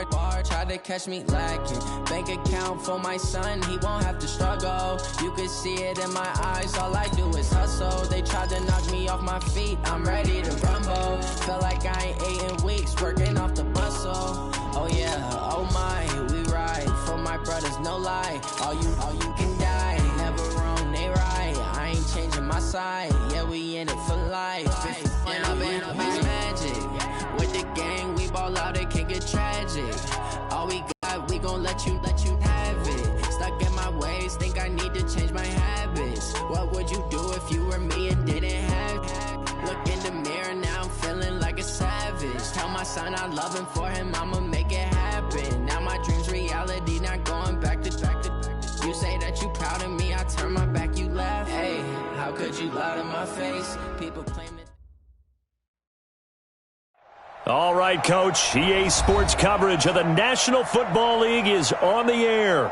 bar, try to catch me lacking. Bank account for my son, he won't have to struggle. You can see it in my eyes, all I do is hustle. They tried to knock me off my feet, I'm ready to rumble. Felt like I ain't ate in weeks, working off the muscle. Oh yeah, oh my, we ride for my brothers, no lie. All you can die, never wrong, they right. I ain't changing my side, yeah, we in it for life. And I've been magic. With the gang, we ball out, it can get tragic. All we got, we gon' let you have it. Stuck in my ways, think I need to change my habits. What would you do if you were me and didn't have it? Look in the mirror, now I'm feeling like a savage. Tell my son I love him, for him I'ma make it happen. Now my dream's reality, not going back to. You say that you proud of me, I turn my back, you laugh. Hey, how could you lie to my face? People claim it. All right, Coach, EA Sports coverage of the National Football League is on the air.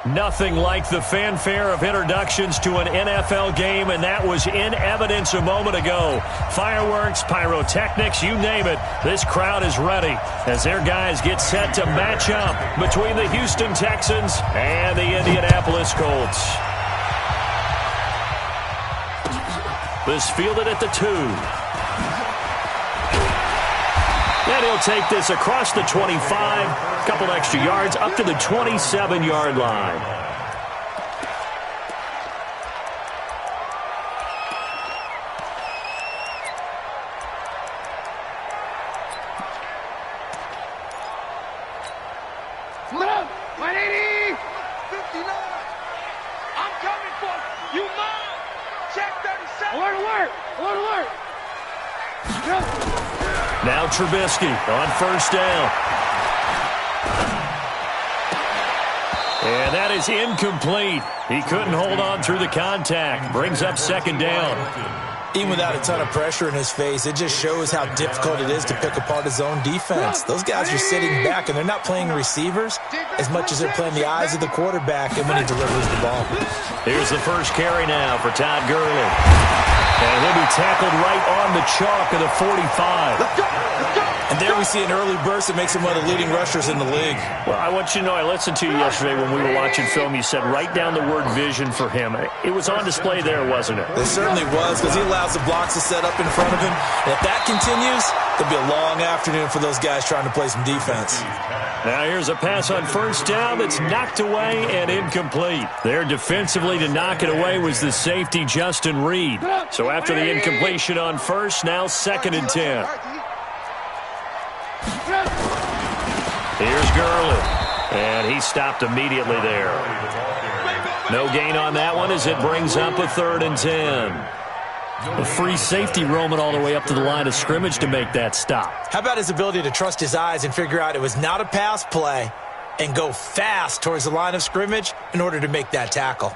Nothing like the fanfare of introductions to an NFL game, and that was in evidence a moment ago. Fireworks, pyrotechnics, you name it. This crowd is ready as their guys get set to match up between the Houston Texans and the Indianapolis Colts. This fielded at the 2. And he'll take this across the 25, a couple extra yards, up to the 27-yard line. Split up, 180, 59. I'm coming for you, mine. Check 37. Alert. Now Trubisky on first down. And that is incomplete. He couldn't hold on through the contact. Brings up second down. Even without a ton of pressure in his face, it just shows how difficult it is to pick apart his own defense. Those guys are sitting back, and they're not playing receivers as much as they're playing the eyes of the quarterback and when he delivers the ball. Here's the first carry now for Todd Gurley. And he'll be tackled right on the chalk of the 45. And there we see an early burst that makes him one of the leading rushers in the league. Well, I want you to know, I listened to you yesterday when we were watching film. You said write down the word vision for him. It was on display there, wasn't it? It certainly was, because he allows the blocks to set up in front of him. And if that continues, there'll be a long afternoon for those guys trying to play some defense. Now here's a pass on first down that's knocked away and incomplete. There defensively to knock it away was the safety Justin Reed. So after the incompletion on first, now 2nd and 10. Here's Gurley, and he stopped immediately there. No gain on that one as it brings up a 3rd and 10. A free safety roaming all the way up to the line of scrimmage to make that stop. How about his ability to trust his eyes and figure out it was not a pass play and go fast towards the line of scrimmage in order to make that tackle.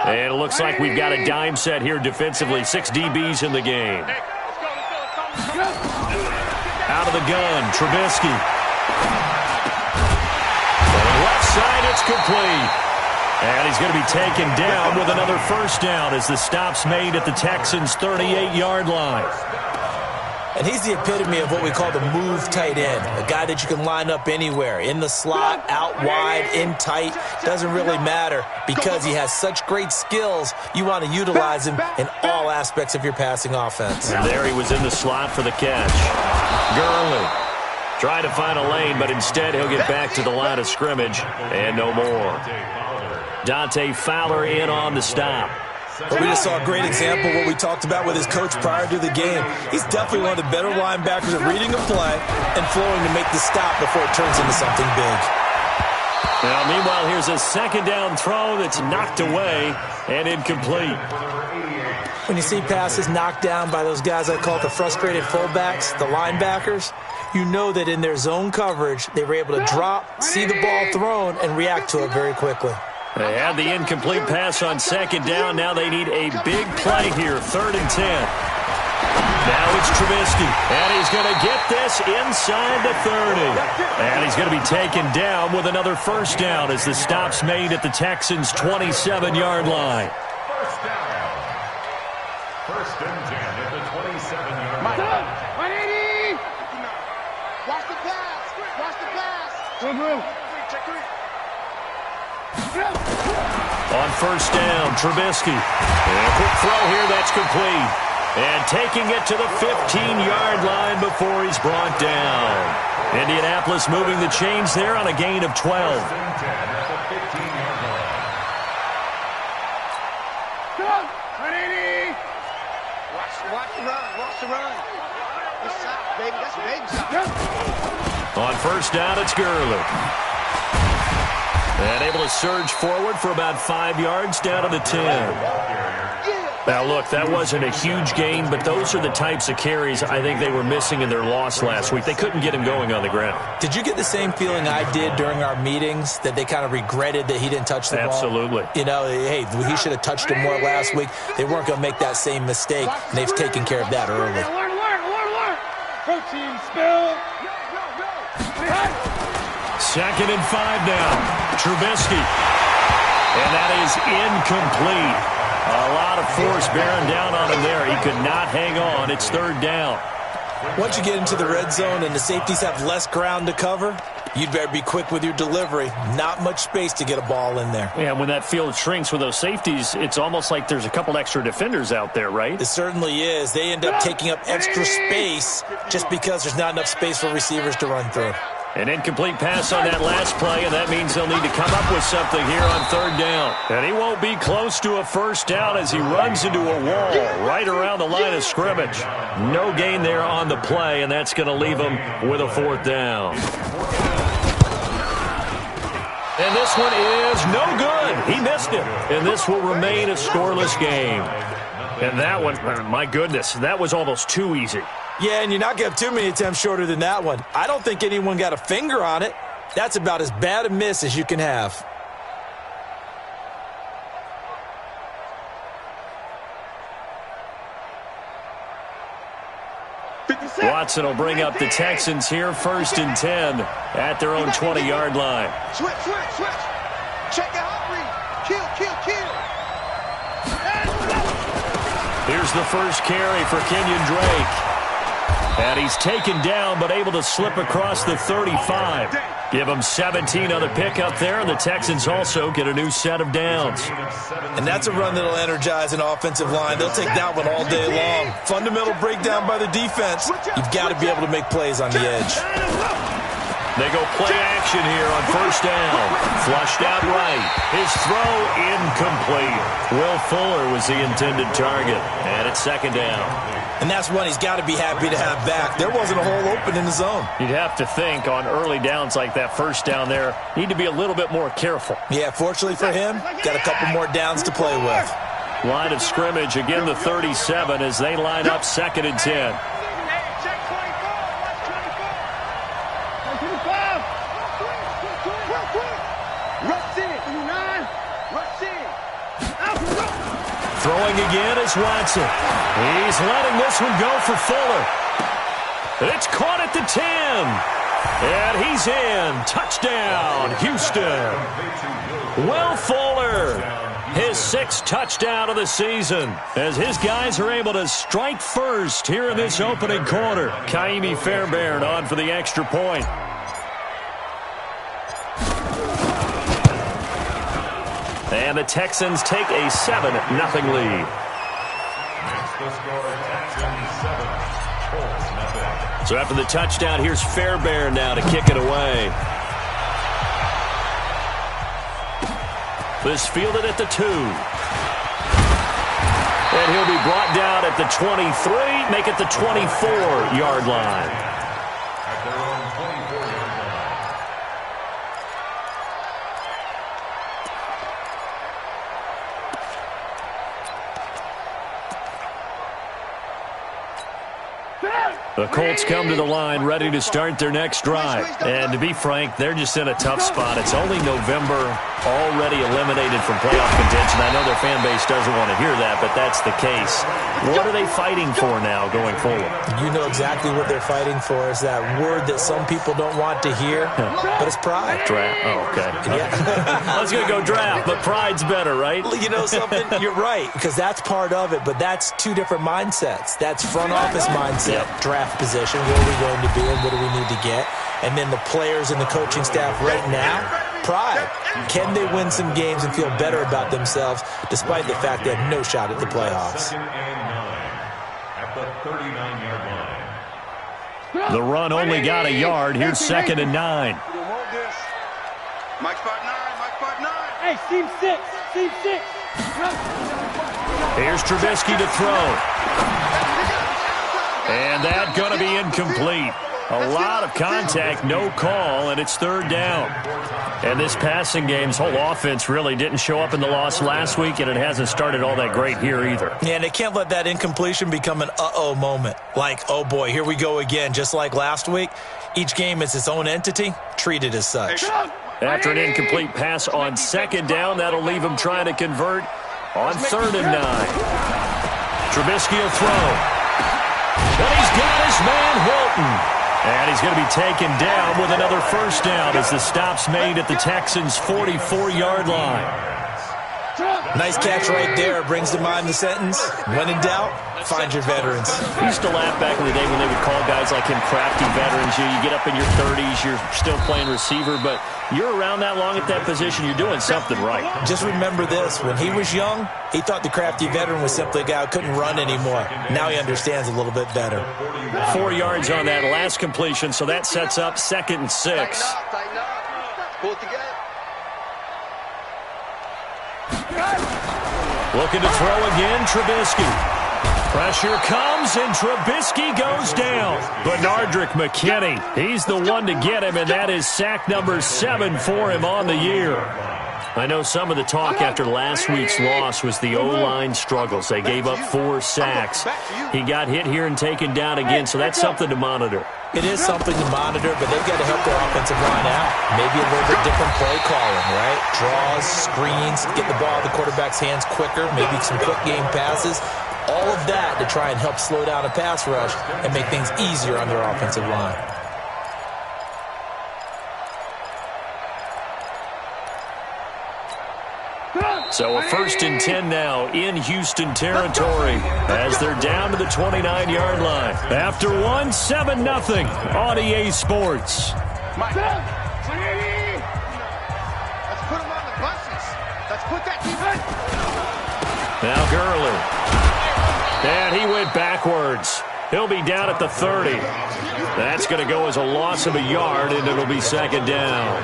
And it looks like we've got a dime set here defensively. 6 DBs in the game. Out of the gun, Trubisky. On the left side, it's complete. And he's going to be taken down with another first down as the stop's made at the Texans' 38-yard line. And he's the epitome of what we call the move tight end, a guy that you can line up anywhere, in the slot, out wide, in tight, doesn't really matter because he has such great skills. You want to utilize him in all aspects of your passing offense. And there he was in the slot for the catch. Gurley trying to find a lane, but instead he'll get back to the line of scrimmage and no more. Dante Fowler in on the stop. But we just saw a great example of what we talked about with his coach prior to the game. He's definitely one of the better linebackers at reading a play and flowing to make the stop before it turns into something big. Now, meanwhile, here's a 2nd down throw that's knocked away and incomplete. When you see passes knocked down by those guys I call it the frustrated fullbacks, the linebackers, you know that in their zone coverage, they were able to drop, see the ball thrown, and react to it very quickly. They had the incomplete pass on 2nd down. Now they need a big play here, 3rd and 10. Now it's Trubisky, and he's going to get this inside the 30. And he's going to be taken down with another first down as the stop's made at the Texans' 27-yard line. First down. 1st and 10 at the 27-yard line. Watch the pass. Watch the pass. Go. On first down, Trubisky. And a quick throw here, that's complete. And taking it to the 15-yard line before he's brought down. Indianapolis moving the chains there on a gain of 12. Watch the run. Watch the run. Good shot, baby. That's a baby shot. On first down, it's Gurley. And able to surge forward for about 5 yards down to the 10. Now, look, that wasn't a huge gain, but those are the types of carries I think they were missing in their loss last week. They couldn't get him going on the ground. Did you get the same feeling I did during our meetings, that they kind of regretted that he didn't touch the ball? Absolutely. You know, hey, he should have touched him more last week. They weren't going to make that same mistake, and they've taken care of that early. Protein spill. 2nd and 5 now. Trubisky. And that is incomplete. A lot of force bearing down on him there. He could not hang on. It's 3rd down. Once you get into the red zone and the safeties have less ground to cover, you'd better be quick with your delivery. Not much space to get a ball in there. Yeah, when that field shrinks with those safeties, it's almost like there's a couple extra defenders out there, right? It certainly is. They end up taking up extra space just because there's not enough space for receivers to run through. An incomplete pass on that last play, and that means they'll need to come up with something here on 3rd down. And he won't be close to a first down as he runs into a wall right around the line of scrimmage. No gain there on the play, and that's going to leave him with a 4th down. And this one is no good. He missed it. And this will remain a scoreless game. And that one, my goodness, that was almost too easy. Yeah, and you're not going to have too many attempts shorter than that one. I don't think anyone got a finger on it. That's about as bad a miss as you can have. Watson will bring up the Texans here, 1st and 10 at their own 20-yard line. Switch. Check out Kill. Here's the first carry for Kenyon Drake. And he's taken down, but able to slip across the 35. Give him 17 on the pickup there, and the Texans also get a new set of downs. And that's a run that'll energize an offensive line. They'll take that one all day long. Fundamental breakdown by the defense. You've got to be able to make plays on the edge. They go play action here on first down. Flushed out right. His throw incomplete. Will Fuller was the intended target. And it's 2nd down. And that's one he's got to be happy to have back. There wasn't a hole open in the zone. You'd have to think on early downs like that first down there, need to be a little bit more careful. Yeah, fortunately for him, got a couple more downs to play with. Line of scrimmage, again the 37 as they line up 2nd and 10. Throwing again is Watson. He's letting this one go for Fuller. It's caught at the 10. And he's in. Touchdown, Houston. Will Fuller, his 6th touchdown of the season, as his guys are able to strike first here in this opening quarter. Kaimi Fairbairn on for the extra point. And the Texans take a 7-0 lead. So after the touchdown, here's Fairbairn now to kick it away. This fielded at the 2. And he'll be brought down at the 23, make it the 24-yard line. The Colts come to the line ready to start their next drive. And to be frank, they're just in a tough spot. It's only November, already eliminated from playoff contention. I know their fan base doesn't want to hear that, but that's the case. What are they fighting for now going forward? You know exactly what they're fighting for. Is that word that some people don't want to hear, but it's pride. Draft. Oh, okay. Yeah. I was going to go draft, but pride's better, right? You know something? You're right, because that's part of it, but that's two different mindsets. That's front office mindset. at draft position, where are we going to be and what do we need to get? And then the players and the coaching staff right now, pride. Can they win some games and feel better about themselves despite the fact they have no shot at the playoffs? At the 39-yard line. The run only got a yard. Here's 2nd and 9. Mike 5'9", Mike 5'9". Hey, team 6, team 6. Here's Trubisky to throw. And that's going to be incomplete. A lot of contact, no call, and it's 3rd down. And this passing game's whole offense really didn't show up in the loss last week, and it hasn't started all that great here either. Yeah, and they can't let that incompletion become an uh-oh moment. Like, oh boy, here we go again. Just like last week, each game is its own entity, treated as such. After an incomplete pass on 2nd down, that'll leave him trying to convert on 3rd and 9. Trubisky will throw. And he's got his man Hilton. And he's going to be taken down with another 1st down as the stop's made at the Texans' 44-yard line. Nice catch right there. Brings to mind the sentence, when in doubt, find your veterans. We used to laugh back in the day when they would call guys like him crafty veterans. You get up in your 30s, you're still playing receiver, but you're around that long at that position, you're doing something right. Just remember this. When he was young, he thought the crafty veteran was simply a guy who couldn't run anymore. Now he understands a little bit better. 4 yards on that last completion, so that sets up 2nd and 6. Tighten up. Pull it together. Looking to throw again, Trubisky. Pressure comes, and Trubisky goes down. Benardrick McKinney, he's the one to get him, and that is sack number 7 for him on the year. I know some of the talk after last week's loss was the O-line struggles. They gave up 4 sacks. He got hit here and taken down again, so that's something to monitor. It is something to monitor, but they've got to help their offensive line out. Maybe a little bit different play calling, right? Draws, screens, get the ball out of the quarterback's hands quicker, maybe some quick game passes. All of that to try and help slow down a pass rush and make things easier on their offensive line. So a 1st and 10 now in Houston territory as they're down to the 29-yard line. After one, 7-0 on EA Sports. Mike. Let's put him on the buses. Let's put that defense. Now Gurley. And he went backwards. He'll be down at the 30. That's going to go as a loss of a yard, and it'll be 2nd down.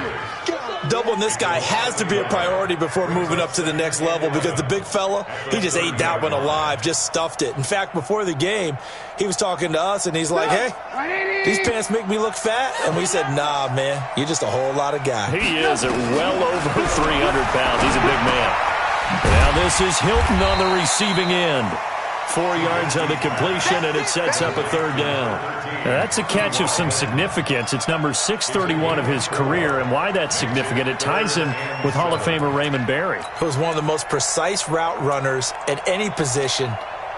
Doubling this guy has to be a priority before moving up to the next level because the big fella, he just ate that one alive, just stuffed it. In fact, before the game, he was talking to us, and he's like, hey, these pants make me look fat? And we said, nah, man, you're just a whole lot of guy. He is at well over 300 pounds. He's a big man. Now this is Hilton on the receiving end. 4 yards on the completion, and it sets up a 3rd down. Now, that's a catch of some significance. It's number 631 of his career, and why that's significant, it ties him with Hall of Famer Raymond Berry. He was one of the most precise route runners at any position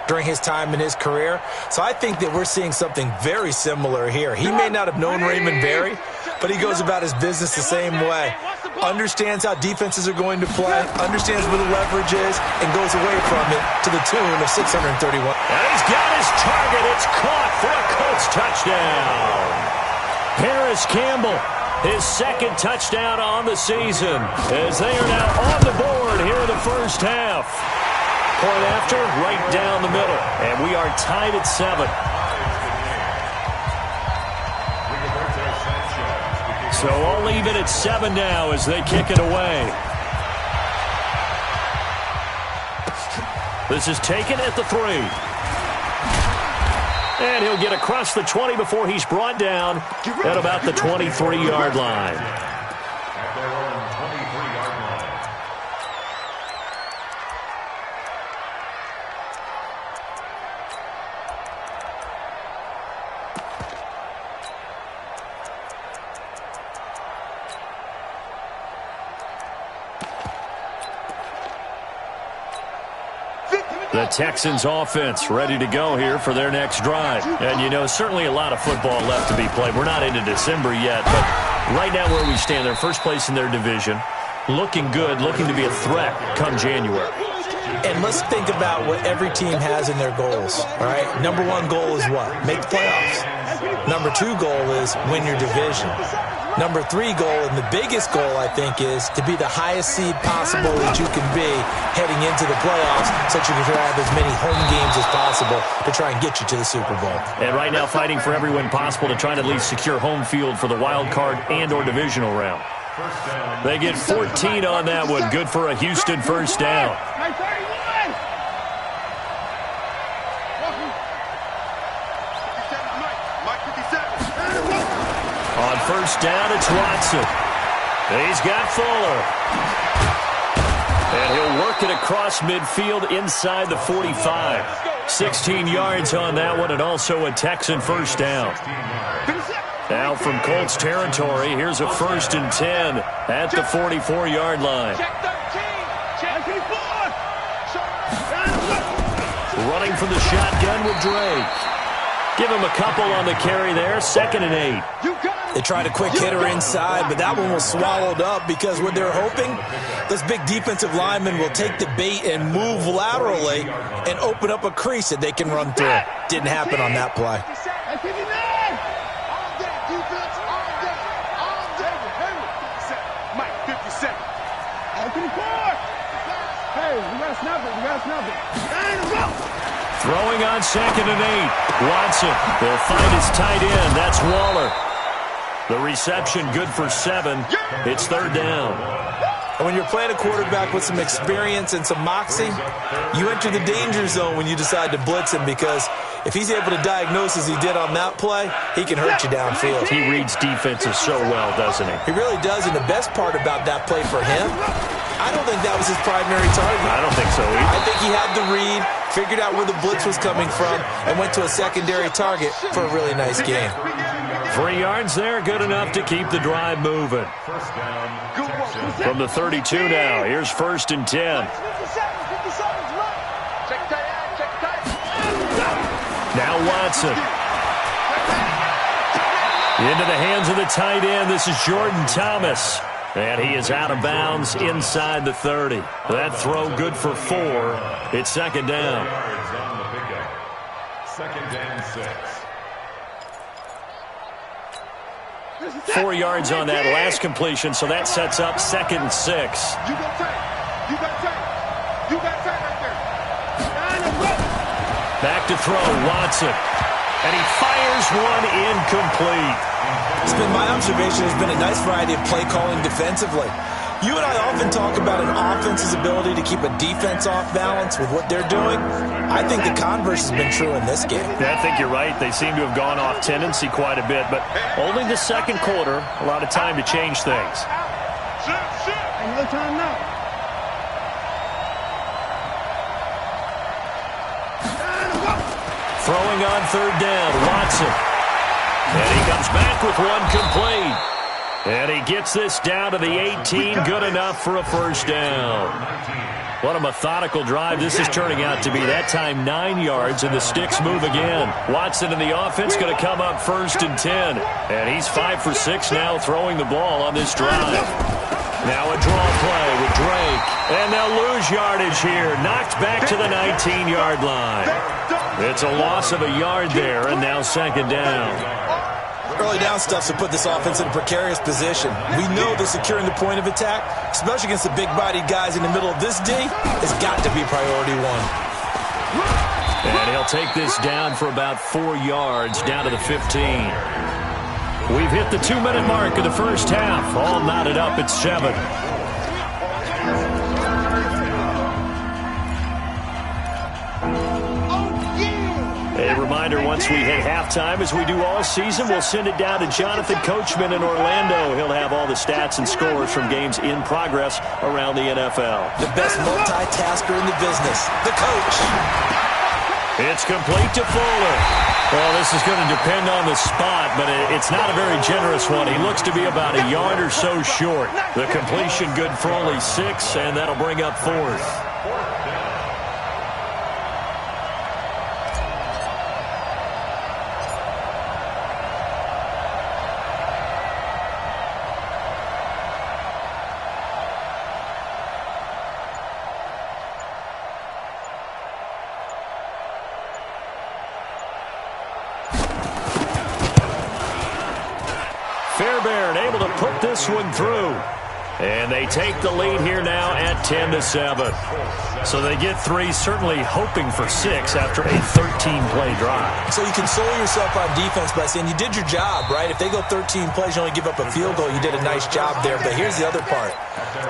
during his time in his career. So I think that we're seeing something very similar here. He may not have known Raymond Berry, but he goes about his business the same way. Understands how defenses are going to play, understands where the leverage is, and goes away from it to the tune of 631. And he's got his target. It's caught for a Colts touchdown. Paris Campbell, his 2nd touchdown on the season, as they are now on the board here in the 1st half. Point after, right down the middle. And we are tied at 7. So all even at 7 now as they kick it away. This is taken at the 3. And he'll get across the 20 before he's brought down at about the 23-yard line. The Texans offense ready to go here for their next drive. And, you know, certainly a lot of football left to be played. We're not into December yet, but right now where we stand, they're first place in their division. Looking good, looking to be a threat come January. And let's think about what every team has in their goals, all right? Number one goal is what? Make the playoffs. Number two goal is win your division. Number three goal, and the biggest goal, I think, is to be the highest seed possible that you can be heading into the playoffs so that you can have as many home games as possible to try and get you to the Super Bowl. And right now fighting for every win possible to try and at least secure home field for the wild card and or divisional round. They get 14 on that one. Good for a Houston first down. On first down, it's Watson. He's got Fuller. And he'll work it across midfield inside the 45. 16 yards on that one, and also a Texan first down. Now from Colts territory, here's a 1st and 10 at the 44-yard line. Running from the shotgun with Drake. Give him a couple on the carry there, 2nd and 8. They tried a quick hitter inside, but that one was swallowed up because what they're hoping, those big defensive linemen will take the bait and move laterally and open up a crease that they can run through. Didn't happen on that play. Throwing on 2nd and 8. Watson will find his tight end. That's Waller. The reception good for 7. It's 3rd down. And when you're playing a quarterback with some experience and some moxie, you enter the danger zone when you decide to blitz him, because if he's able to diagnose as he did on that play, he can hurt you downfield. He reads defenses so well, doesn't he? He really does, and the best part about that play for him, I don't think that was his primary target. I don't think so either. I think he had the read, figured out where the blitz was coming from, and went to a secondary target for a really nice gain. 3 yards there, good enough to keep the drive moving. From the 32 now, here's 1st and 10. Now Watson. Into the hands of the tight end. This is Jordan Thomas. And he is out of bounds inside the 30. That throw good for 4. It's 2nd down. 2nd and 6. 4 yards on that last completion, so that sets up 2nd and 6. You got tight. You got tight. You got tight right there. Back to throw, Watson. And he fires one incomplete. It's been my observation there's been a nice variety of play calling defensively. You and I often talk about an offense's ability to keep a defense off balance with what they're doing. I think the converse has been true in this game. Yeah, I think you're right. They seem to have gone off tendency quite a bit, but only the 2nd quarter, a lot of time to change things. No time now. Throwing on 3rd down, Watson. And he comes back with one complete. And he gets this down to the 18, good enough for a first down. What a methodical drive this is turning out to be. That time 9 yards, and the sticks move again. Watson in the offense going to come up 1st and 10. And he's 5 for 6 now throwing the ball on this drive. Now a draw play with Drake. And they'll lose yardage here. Knocked back to the 19-yard line. It's a loss of a yard there, and now 2nd down. Early down stuff to put this offense in a precarious position. We know that securing the point of attack, especially against the big-bodied guys in the middle of this D, has got to be priority 1. And he'll take this down for about 4 yards, down to the 15. We've hit the 2-minute mark of the first half. All knotted up at 7. A reminder, once we hit halftime, as we do all season, we'll send it down to Jonathan Coachman in Orlando. He'll have all the stats and scores from games in progress around the NFL. The best multitasker in the business, the coach. It's complete to Fuller. Well, this is going to depend on the spot, but it's not a very generous one. He looks to be about a yard or so short. The completion good for only 6, and that'll bring up 4th. Fairbairn able to put this one through. And they take the lead here now at 10-7. So they get 3, certainly hoping for 6 after a 13-play drive. So you console yourself on defense by saying you did your job, right? If they go 13 plays, you only give up a field goal, you did a nice job there. But here's the other part.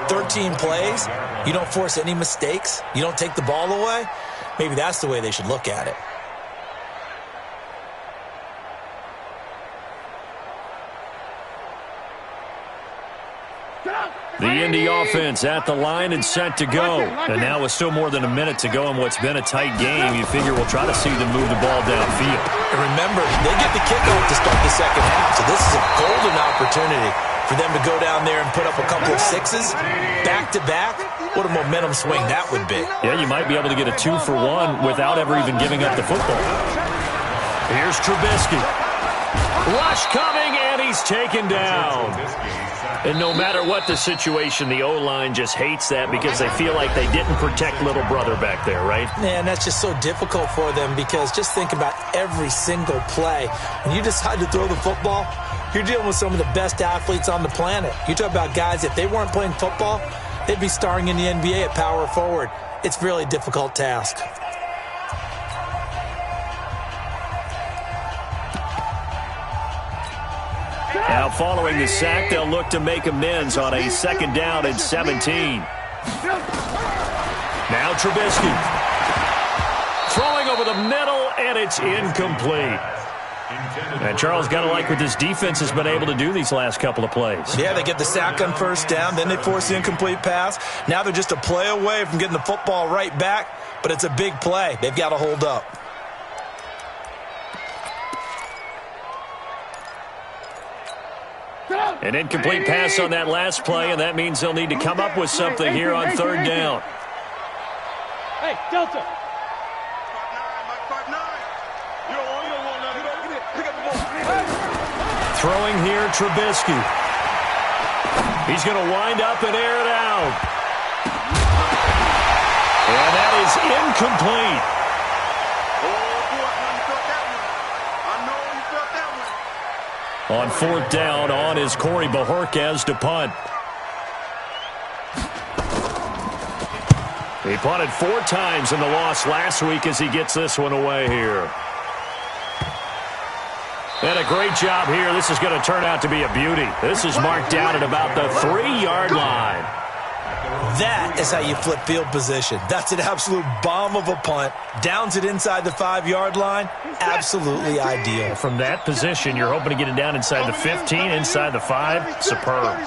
13 plays, you don't force any mistakes, you don't take the ball away. Maybe that's the way they should look at it. The Indy offense at the line and set to go. And now with still more than a minute to go in what's been a tight game, you figure we'll try to see them move the ball downfield. And remember, they get the kickoff to start the second half, so this is a golden opportunity for them to go down there and put up a couple of 6s back-to-back. What a momentum swing that would be. Yeah, you might be able to get a 2-for-1 without ever even giving up the football. Here's Trubisky. Rush coming, and he's taken down. And no matter what the situation, the O-line just hates that because they feel like they didn't protect little brother back there, right? Man, that's just so difficult for them because just think about every single play. When you decide to throw the football, you're dealing with some of the best athletes on the planet. You talk about guys, if they weren't playing football, they'd be starring in the NBA at power forward. It's a really difficult task. Now following the sack, they'll look to make amends on a 2nd down and 17. Now Trubisky. Throwing over the middle, and it's incomplete. And Charles, got to like what this defense has been able to do these last couple of plays. Yeah, they get the sack on 1st down, then they force the incomplete pass. Now they're just a play away from getting the football right back, but it's a big play. They've got to hold up. An incomplete pass on that last play, and that means they'll need to come up with something here on 3rd down. Hey, Delta. Throwing here, Trubisky. He's going to wind up and air it out. And that is incomplete. On 4th down, on is Corey Bajorquez to punt. He punted 4 times in the loss last week as he gets this one away here. And a great job here. This is going to turn out to be a beauty. This is marked down at about the 3-yard line. That is how you flip field position. That's an absolute bomb of a punt. Downs it inside the 5-yard line. Absolutely ideal. From that position, you're hoping to get it down inside the 15, inside the 5. Superb.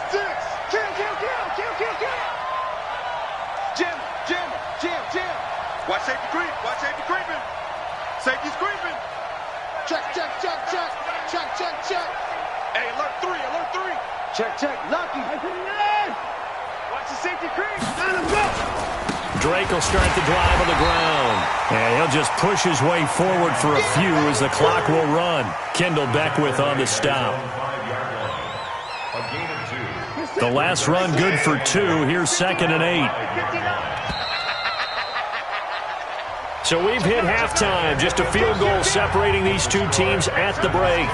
Jim. Watch safety creep. Watch safety creeping. Safety's creeping. Check. Hey, alert 3. Check. Lucky. Watch the safety creep. Let him go. Drake will start the drive on the ground. And he'll just push his way forward for a few as the clock will run. Kendall Beckwith on the stop. The last run good for 2. Here's 2nd and 8. So we've hit halftime. Just a field goal separating these two teams at the break.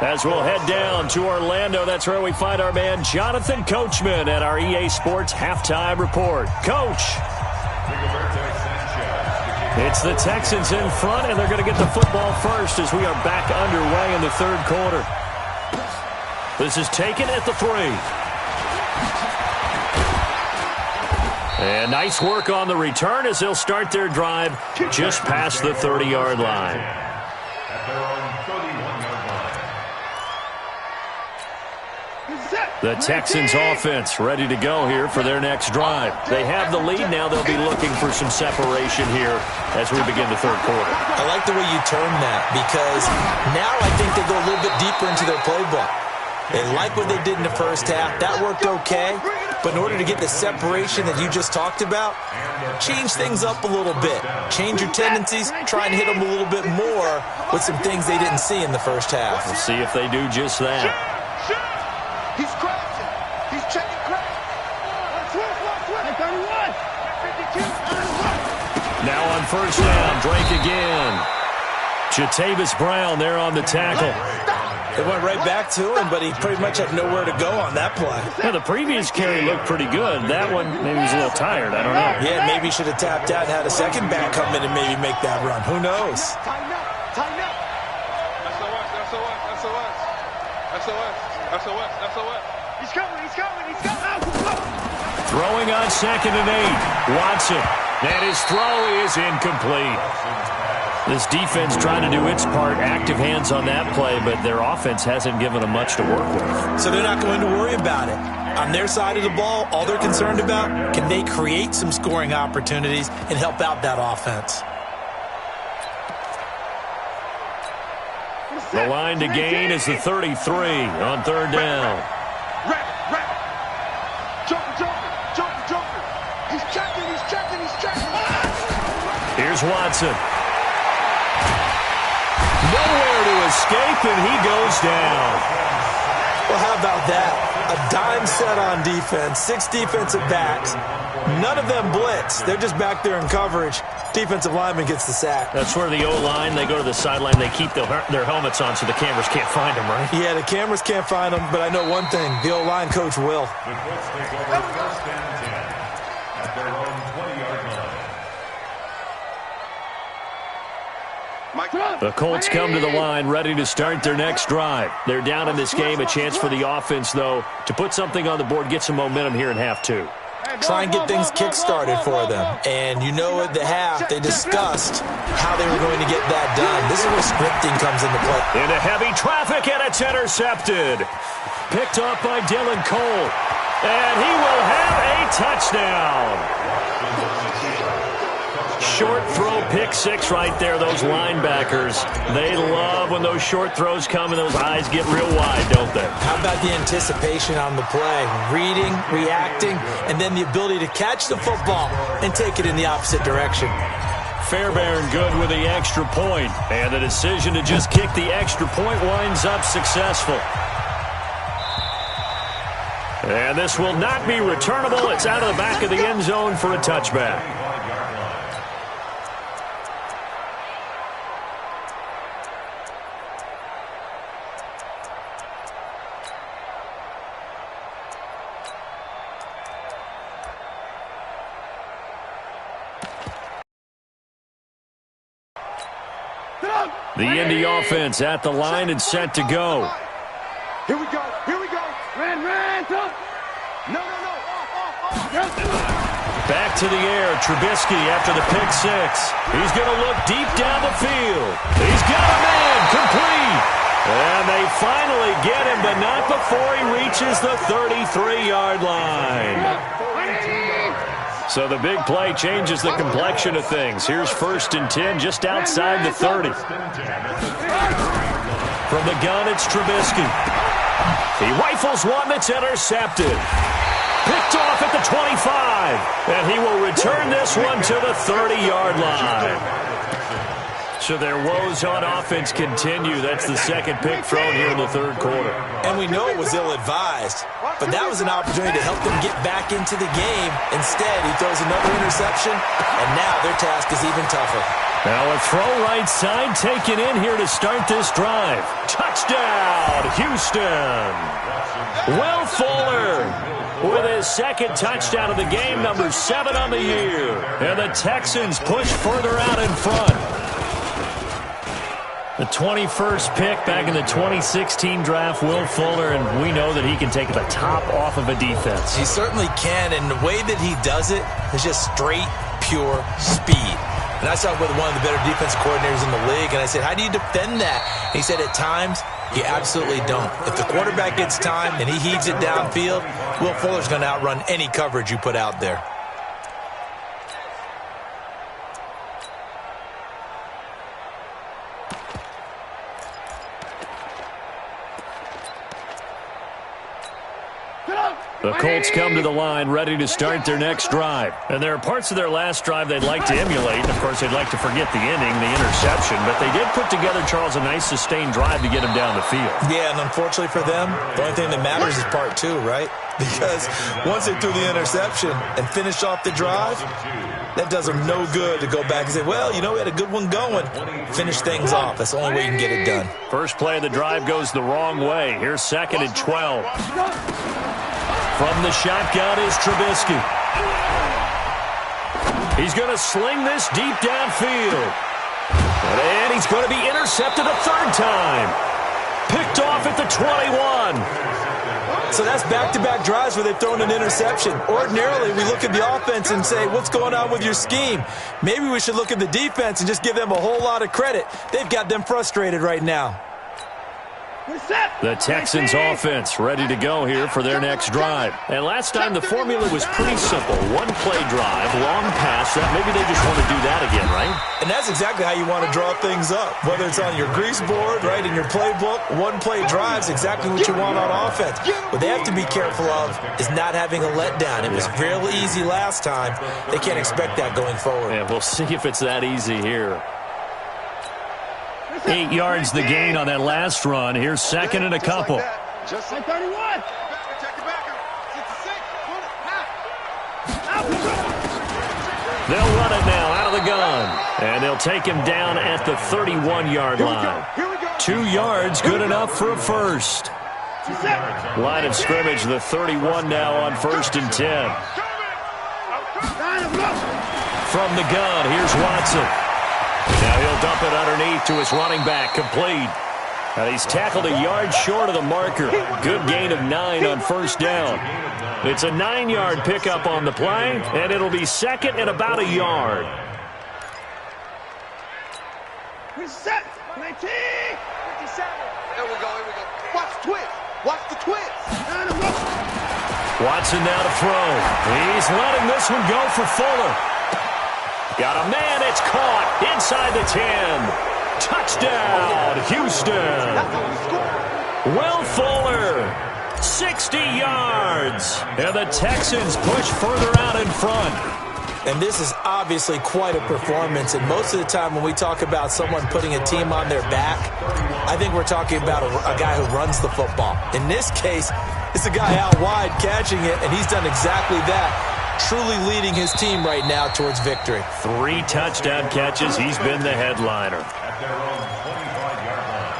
As we'll head down to Orlando, that's where we find our man Jonathan Coachman at our EA Sports Halftime Report. Coach. It's the Texans in front, and they're going to get the football first as we are back underway in the 3rd quarter. This is taken at the 3. And nice work on the return as they'll start their drive just past the 30-yard line. The Texans offense ready to go here for their next drive. They have the lead now. They'll be looking for some separation here as we begin the 3rd quarter. I like the way you term that because now I think they go a little bit deeper into their playbook. They like what they did in the 1st half. That worked okay. But in order to get the separation that you just talked about, change things up a little bit. Change your tendencies. Try and hit them a little bit more with some things they didn't see in the 1st half. We'll see if they do just that. He's crashing. He's checking crash. Now on 1st down, Drake again. Jatavis Brown there on the tackle. It went right back to him, but he pretty much had nowhere to go on that play. Yeah, the previous carry looked pretty good. That one, maybe he was a little tired. I don't know. Yeah, maybe he should have tapped out and had a second back come in and maybe make that run. Who knows? Tighten up. Tighten up. SOS. He's coming. Throwing on 2nd and 8. Watson. And his throw is incomplete. This defense trying to do its part. Active hands on that play, but their offense hasn't given them much to work with. So they're not going to worry about it. On their side of the ball, all they're concerned about, can they create some scoring opportunities and help out that offense? The line to gain is the 33 on 3rd down. Rap. Joker. He's checking. Here's Watson. Nowhere to escape, and he goes down. Well, how about that? A dime set on defense, 6 defensive backs. None of them blitz. They're just back there in coverage. Defensive lineman gets the sack. That's where the O-line, they go to the sideline, they keep their helmets on so the cameras can't find them, right? Yeah, the cameras can't find them, but I know one thing. The O-line coach will. The Colts take over first and 10 at their own 20-yard line. The Colts come to the line ready to start their next drive. They're down in this game. A chance for the offense, though, to put something on the board, get some momentum here in half 2. Try and get things kick-started for them. And you know at the half, they discussed how they were going to get that done. This is where scripting comes into play. Into heavy traffic, and it's intercepted. Picked up by Dylan Cole. And he will have a touchdown. Short throw, pick 6 right there. Those linebackers, they love when those short throws come and those eyes get real wide, don't they? How about the anticipation on the play? Reading, reacting, and then the ability to catch the football and take it in the opposite direction. Fairbairn good with the extra point. And the decision to just kick the extra point winds up successful. And this will not be returnable. It's out of the back of the end zone for a touchback. The Indy offense at the line and set to go. Here we go. Ran. No. Back to the air, Trubisky after the pick 6. He's going to look deep down the field. He's got a man, complete. And they finally get him, but not before he reaches the 33-yard line. So the big play changes the complexion of things. Here's 1st and 10 just outside the 30. From the gun, it's Trubisky. He rifles one that's intercepted. Picked off at the 25. And he will return this one to the 30-yard line. So their woes on offense continue. That's the second pick thrown here in the 3rd quarter. And we know it was ill-advised, but that was an opportunity to help them get back into the game. Instead, he throws another interception, and now their task is even tougher. Now a throw right side taken in here to start this drive. Touchdown, Houston. Will Fuller with his 2nd touchdown of the game, number 7 on the year. And the Texans push further out in front. The 21st pick back in the 2016 draft, Will Fuller, and we know that he can take the top off of a defense. He certainly can, and the way that he does it is just straight, pure speed. And I talked with one of the better defense coordinators in the league, and I said, how do you defend that? And he said, at times, you absolutely don't. If the quarterback gets time and he heaves it downfield, Will Fuller's going to outrun any coverage you put out there. The Colts come to the line ready to start their next drive. And there are parts of their last drive they'd like to emulate. Of course, they'd like to forget the inning, the interception. But they did put together, Charles, a nice sustained drive to get them down the field. Yeah, and unfortunately for them, the only thing that matters is part two, right? Because once they threw the interception and finished off the drive, that does them no good to go back and say, well, you know, we had a good one going. Finish things off. That's the only way you can get it done. First play of the drive goes the wrong way. Here's 2nd and 12. From the shotgun is Trubisky. He's going to sling this deep downfield. And he's going to be intercepted a third time. Picked off at the 21. So that's back-to-back drives where they've thrown an interception. Ordinarily, we look at the offense and say, what's going on with your scheme? Maybe we should look at the defense and just give them a whole lot of credit. They've got them frustrated right now. The Texans offense ready to go here for their next drive. And last time the formula was pretty simple. One-play drive, long pass. Maybe they just want to do that again, right? And that's exactly how you want to draw things up. Whether it's on your grease board, right, in your playbook, one-play drives exactly what you want on offense. What they have to be careful of is not having a letdown. It was real easy last time. They can't expect that going forward. And we'll see if it's that easy here. 8 yards the gain on that last run. Here's 2nd and a couple. Just like 31. They'll run it now out of the gun. And they'll take him down at the 31-yard line. 2 yards, good enough for a first. Line of scrimmage, the 31 now on 1st and 10. From the gun, here's Watson. Now he'll dump it underneath to his running back, complete. He's tackled a yard short of the marker. Good gain of 9 on 1st down. It's a 9-yard pickup on the play, and it'll be 2nd and about a yard. Reset. 19. 57. Here we go. Watch the twist. Watch the twist. Watson now to throw. He's letting this one go for Fuller. Got a man, it's caught inside the 10. Touchdown, Houston. Will Fuller, 60 yards. And the Texans push further out in front. And this is obviously quite a performance. And most of the time when we talk about someone putting a team on their back, I think we're talking about a guy who runs the football. In this case, it's a guy out wide catching it, and he's done exactly that. Truly leading his team right now towards victory. 3 touchdown catches. He's been the headliner. At their own 25-yard line.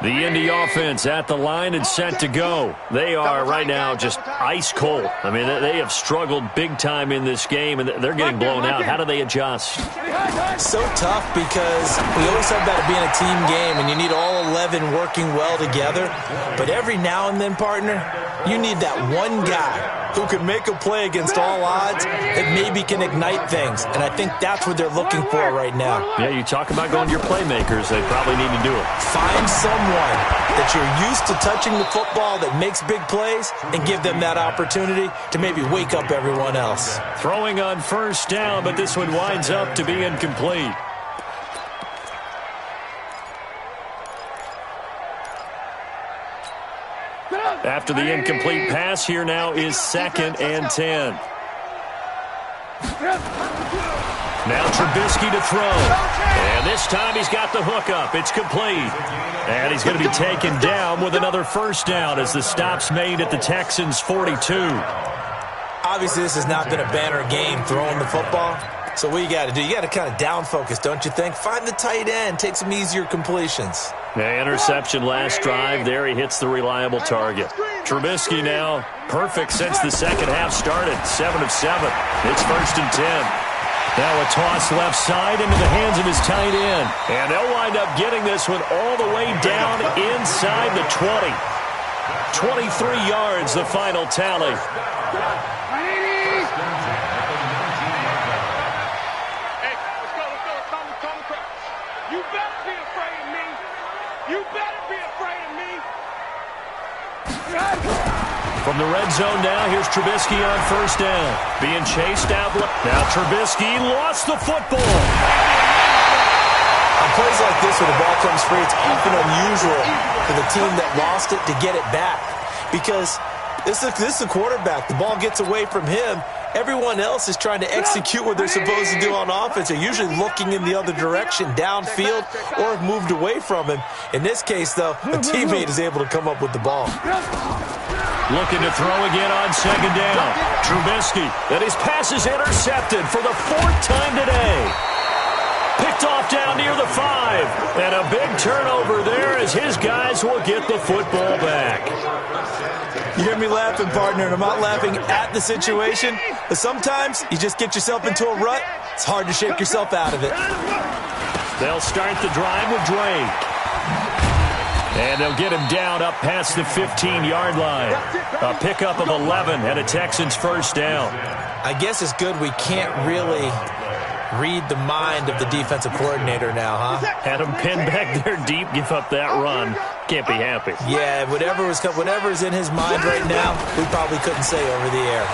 The Indy offense at the line and set to go. They are right now just ice cold. I mean, they have struggled big time in this game, and they're getting blown out. How do they adjust? So tough because we always talk about it being a team game, and you need all 11 working well together. But every now and then, partner, you need that one guy who can make a play against all odds that maybe can ignite things. And I think that's what they're looking for right now. Yeah, you talk about going to your playmakers. They probably need to do it. Find someone that you're used to touching the football that makes big plays and give them that opportunity to maybe wake up everyone else. Throwing on 1st down, but this one winds up to be incomplete. After the incomplete pass, here now is 2nd and 10. Now Trubisky to throw. And this time he's got the hook up. It's complete. And he's going to be taken down with another 1st down as the stop's made at the Texans' 42. Obviously, this has not been a banner game throwing the football. So what you got to do, you got to kind of down focus, don't you think? Find the tight end, take some easier completions. The interception last drive. There he hits the reliable target. Trubisky now perfect since the second half started. 7 of 7. It's 1st and 10. Now a toss left side into the hands of his tight end. And they'll wind up getting this one all the way down inside the 20. 23 yards, the final tally. From the red zone now, here's Trubisky on 1st down. Being chased out. Now Trubisky lost the football. A On plays like this where the ball comes free, it's often unusual for the team that lost it to get it back. Because this is the quarterback. The ball gets away from him. Everyone else is trying to execute what they're supposed to do on offense. They're usually looking in the other direction, downfield, or have moved away from him. In this case, though, a teammate is able to come up with the ball. Looking to throw again on second down. Trubisky, and his pass is intercepted for the 4th time today. Picked off down near the 5. And a big turnover there as his guys will get the football back. You hear me laughing, partner, and I'm not laughing at the situation, but sometimes you just get yourself into a rut. It's hard to shake yourself out of it. They'll start the drive with Drake. And they'll get him down up past the 15-yard line. A pickup of 11 and a Texans first down. I guess it's good we can't really read the mind of the defensive coordinator now, huh? Had him pinned back there deep, give up that run. Can't be happy. Yeah, whatever's in his mind right now, we probably couldn't say over the air.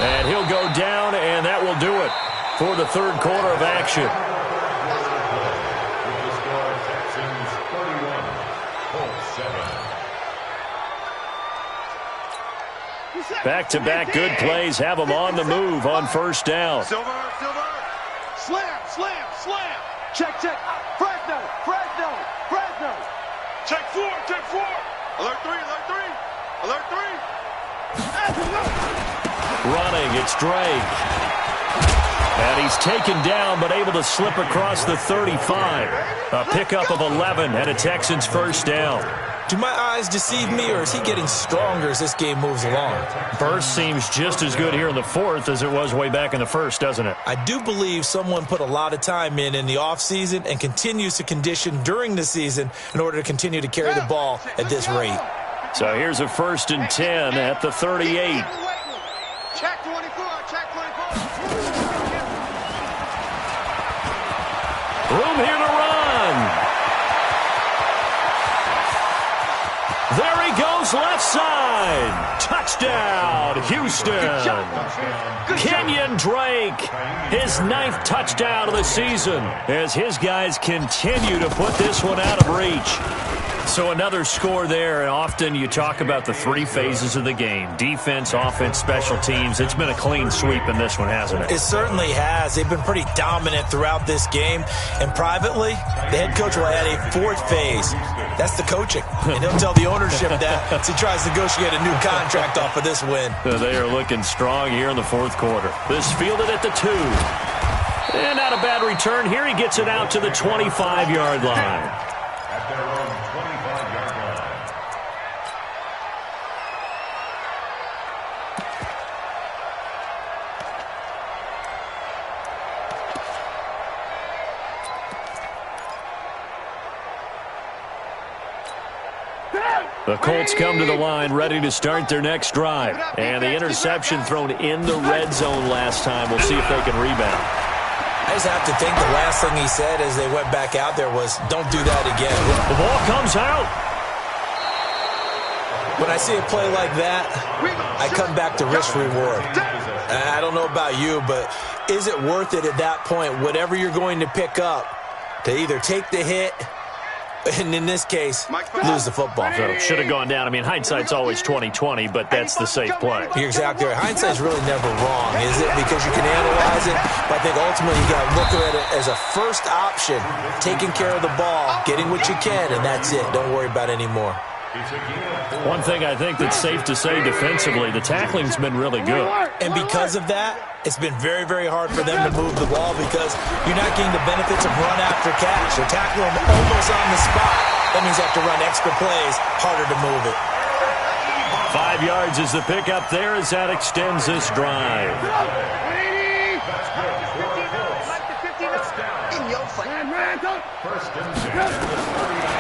And he'll go down, and that will do it for the third quarter of action. Back-to-back good plays have them on the move on first down. Silver. Slam. Check. Fresno. Check 4. Alert 3. Running, it's Drake. And he's taken down, but able to slip across the 35. A pickup of 11 and a Texans first down. Do my eyes deceive me, or is he getting stronger as this game moves along? Burst seems just as good here in the 4th as it was way back in the 1st, doesn't it? I do believe someone put a lot of time in the offseason and continues to condition during the season in order to continue to carry the ball at this rate. So here's a 1st and 10 at the 38. Check 24. Room here to run. There he goes, left side. Touchdown, Houston. Kenyon Drake, his 9th touchdown of the season as his guys continue to put this one out of reach. So another score there, and often you talk about the 3 phases of the game. Defense, offense, special teams. It's been a clean sweep in this one, hasn't it? It certainly has. They've been pretty dominant throughout this game. And privately, the head coach will add a 4th phase. That's the coaching. And he'll tell the ownership that as he tries to negotiate a new contract off of this win. They are looking strong here in the 4th quarter. This fielded at the 2. And not a bad return. Here he gets it out to the 25-yard line. At their own 25-yard line. The Colts come to the line ready to start their next drive. And the interception thrown in the red zone last time. We'll see if they can rebound. I just have to think the last thing he said as they went back out there was, don't do that again. The ball comes out. When I see a play like that, I come back to risk-reward. I don't know about you, but is it worth it at that point, whatever you're going to pick up, to either take the hit, and in this case, lose the football? So should have gone down. I mean, hindsight's always 20/20, but that's the safe play. You're exactly right. Hindsight's really never wrong, is it? Because you can analyze it, but I think ultimately you got to look at it as a first option, taking care of the ball, getting what you can, and that's it. Don't worry about any more. One thing I think that's safe to say defensively, the tackling's been really good. And because of that, it's been very, very hard for them to move the ball because you're not getting the benefits of run after catch. They're tackling them almost on the spot. That means you have to run extra plays, harder to move it. 5 yards is the pickup there as that extends this drive.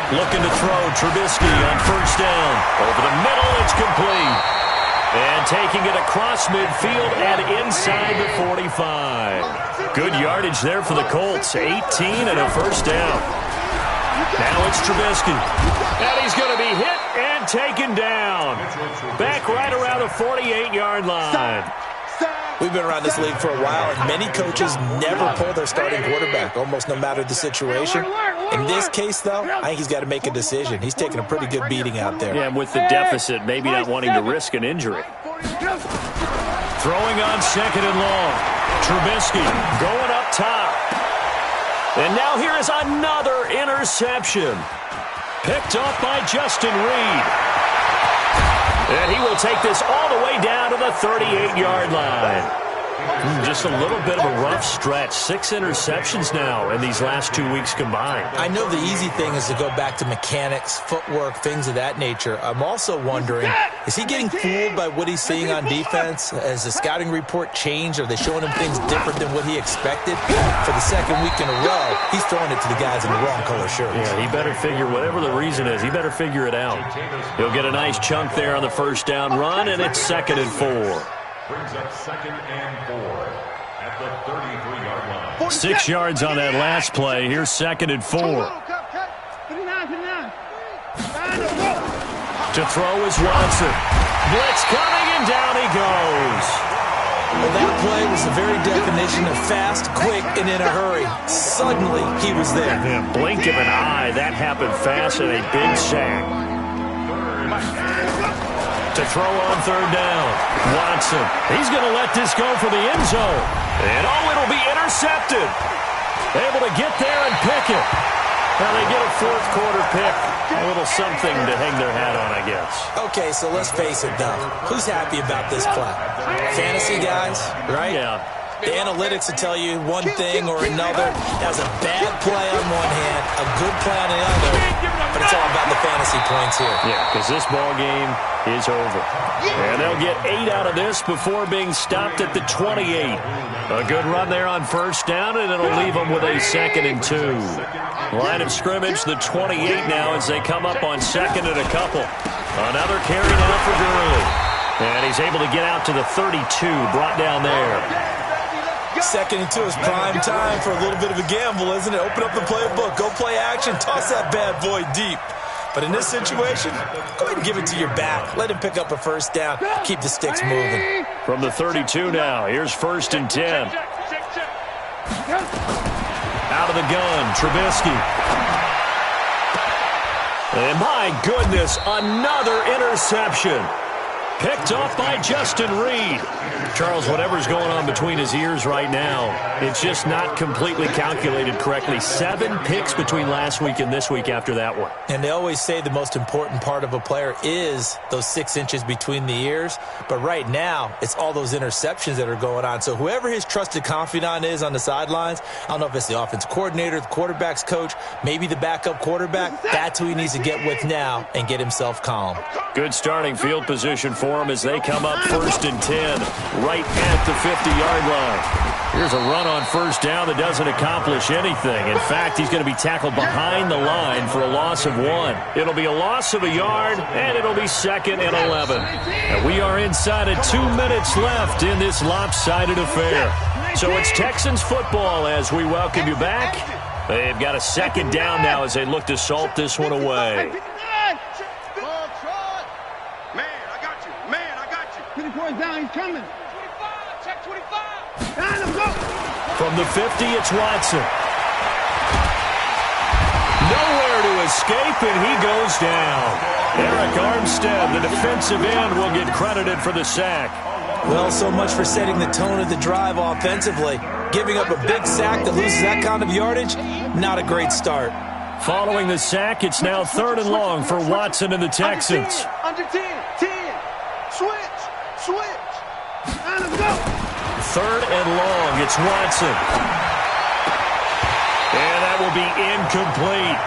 Looking to throw, Trubisky on first down. Over the middle, it's complete. And taking it across midfield and inside the 45. Good yardage there for the Colts. 18 and a first down. Now it's Trubisky. And he's going to be hit and taken down. Back right around the 48-yard line. We've been around this league for a while, and many coaches never pull their starting quarterback, almost no matter the situation. In this case, though, I think he's got to make a decision. He's taking a pretty good beating out there. Yeah, and with the deficit, maybe not wanting to risk an injury. Throwing on second and long. Trubisky going up top. And now here is another interception. Picked off by Justin Reed. And he will take this all the way down to the 38-yard line. Just a little bit of a rough stretch. 6 interceptions now in these last 2 weeks combined. I know the easy thing is to go back to mechanics, footwork, things of that nature. I'm also wondering, is he getting fooled by what he's seeing on defense? Has the scouting report changed? Are they showing him things different than what he expected? For the second week in a row, he's throwing it to the guys in the wrong color shirts. Yeah, he better figure, whatever the reason is, he better figure it out. He'll get a nice chunk there on the first down run, and it's 2nd and 4. Brings up 2nd and 4 at the 33-yard line. 6 yards on that last play. Here's 2nd and 4. To throw is Watson. Blitz coming, and down he goes. Well, that play was the very definition of fast, quick, and in a hurry. Suddenly, he was there. Yeah, blink of an eye. That happened fast, and a big sack. To throw on 3rd down. Watson. He's going to let this go for the end zone. And, it'll be intercepted. Able to get there and pick it. Now they get a 4th quarter pick. A little something to hang their hat on, I guess. Okay, so let's face it, though. Who's happy about this play? Fantasy guys, right? Yeah. The analytics will tell you one thing or another. That was a bad play on one hand, a good play on the other, but it's all about the fantasy points here. Yeah, because this ball game is over. And they'll get 8 out of this before being stopped at the 28. A good run there on 1st down, and it'll leave them with a 2nd and 2. Line of scrimmage, the 28 now as they come up on 2nd and a couple. Another carry now for Gurley. And he's able to get out to the 32, brought down there. 2nd and 2 is prime time for a little bit of a gamble, isn't it? Open up the playbook, go play action, toss that bad boy deep. But in this situation, go ahead and give it to your back. Let him pick up a 1st down, keep the sticks moving. From the 32 now, here's 1st and 10. Out of the gun, Trubisky. And my goodness, another interception. Picked off by Justin Reed. Charles, whatever's going on between his ears right now, it's just not completely calculated correctly. 7 picks between last week and this week after that one. And they always say the most important part of a player is those 6 inches between the ears. But right now, it's all those interceptions that are going on. So whoever his trusted confidant is on the sidelines, I don't know if it's the offense coordinator, the quarterback's coach, maybe the backup quarterback, that's who he needs to get with now and get himself calm. Good starting field position for him as they come up 1st and 10, right at the 50-yard line. Here's a run on 1st down that doesn't accomplish anything. In fact, he's going to be tackled behind the line for a loss of 1. It'll be a loss of a yard, and it'll be 2nd and 11. And we are inside of 2 minutes left in this lopsided affair. So it's Texans football as we welcome you back. They've got a 2nd down now as they look to salt this one away. Down, he's coming. 25, check 25. Down him, go. From the 50, it's Watson. Nowhere to escape, and he goes down. Eric Armstead, the defensive end, will get credited for the sack. Well, so much for setting the tone of the drive offensively. Giving up a big sack that loses that kind of yardage, not a great start. Following the sack, it's now 3rd and long for Watson and the Texans. Under 10, 10. Switch. Down him, go. 3rd and long, it's Watson. And that will be incomplete.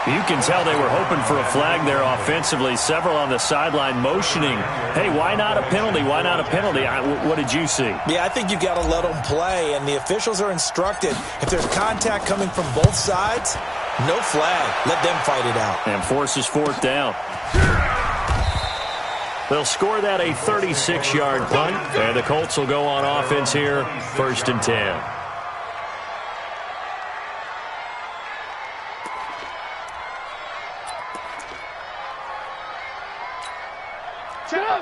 You can tell they were hoping for a flag there offensively. Several on the sideline motioning, hey, why not a penalty? Why not a penalty? What did you see? Yeah, I think you've got to let them play, and the officials are instructed. If there's contact coming from both sides, no flag. Let them fight it out. And forces 4th down. They'll score that a 36-yard punt, and the Colts will go on offense here, 1st and 10.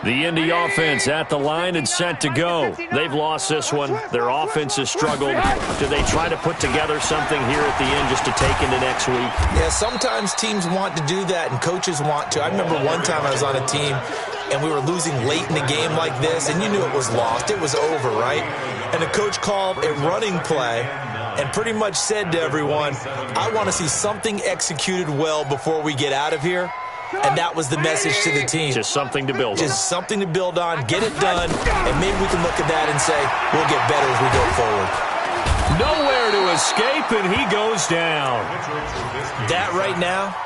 The Indy offense at the line and set to go. They've lost this one. Their offense has struggled. Do they try to put together something here at the end just to take into next week? Yeah, sometimes teams want to do that and coaches want to. I remember one time I was on a team and we were losing late in a game like this, and you knew it was lost. It was over, right? And the coach called a running play and pretty much said to everyone, I want to see something executed well before we get out of here. And that was the message to the team. Just something to build on. Just something to build on, get it done, and maybe we can look at that and say, we'll get better as we go forward. Nowhere to escape, and he goes down. That right now,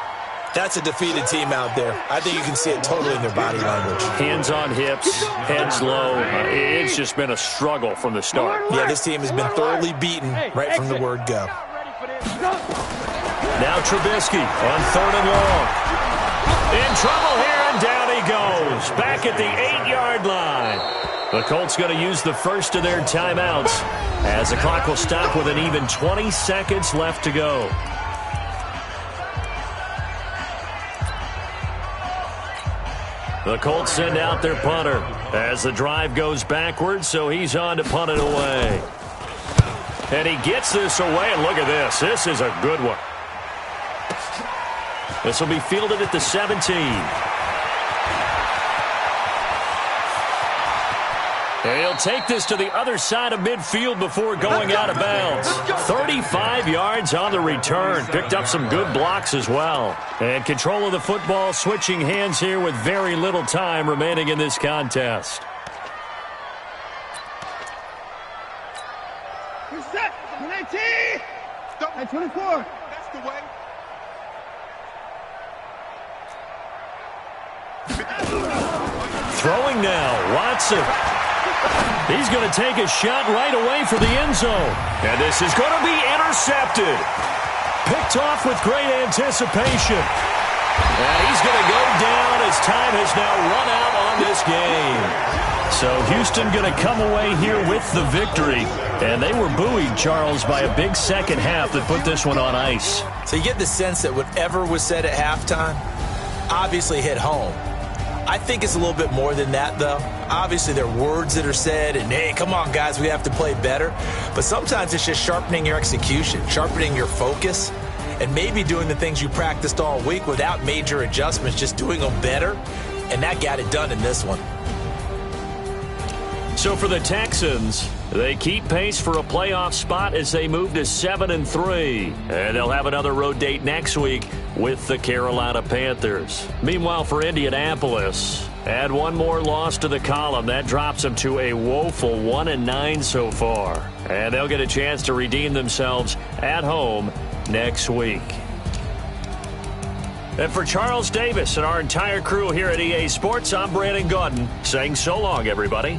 that's a defeated team out there. I think you can see it totally in their body language. Hands on hips, heads low. It's just been a struggle from the start. Yeah, this team has been thoroughly beaten right from the word go. Now Trubisky on 3rd and long. In trouble here, and down he goes. Back at the 8-yard line. The Colts going to use the first of their timeouts as the clock will stop with an even 20 seconds left to go. The Colts send out their punter as the drive goes backwards, so he's on to punt it away. And he gets this away, and look at this. This is a good one. This will be fielded at the 17. And he'll take this to the other side of midfield before going out of bounds. 35 yards on the return. Picked up some good blocks as well. And control of the football switching hands here with very little time remaining in this contest. You're set. 19. At 24. That's the way. Throwing now, Watson. He's going to take a shot right away for the end zone. And this is going to be intercepted. Picked off with great anticipation. And he's going to go down as time has now run out on this game. So Houston going to come away here with the victory. And they were buoyed, Charles, by a big second half that put this one on ice. So you get the sense that whatever was said at halftime obviously hit home. I think it's a little bit more than that, though. Obviously, there are words that are said, and, hey, come on, guys, we have to play better. But sometimes it's just sharpening your execution, sharpening your focus, and maybe doing the things you practiced all week without major adjustments, just doing them better, and that got it done in this one. So for the Texans, they keep pace for a playoff spot as they move to 7-3. And they'll have another road date next week with the Carolina Panthers. Meanwhile, for Indianapolis, add one more loss to the column. That drops them to a woeful 1-9 so far. And they'll get a chance to redeem themselves at home next week. And for Charles Davis and our entire crew here at EA Sports, I'm Brandon Gaudin saying so long, everybody.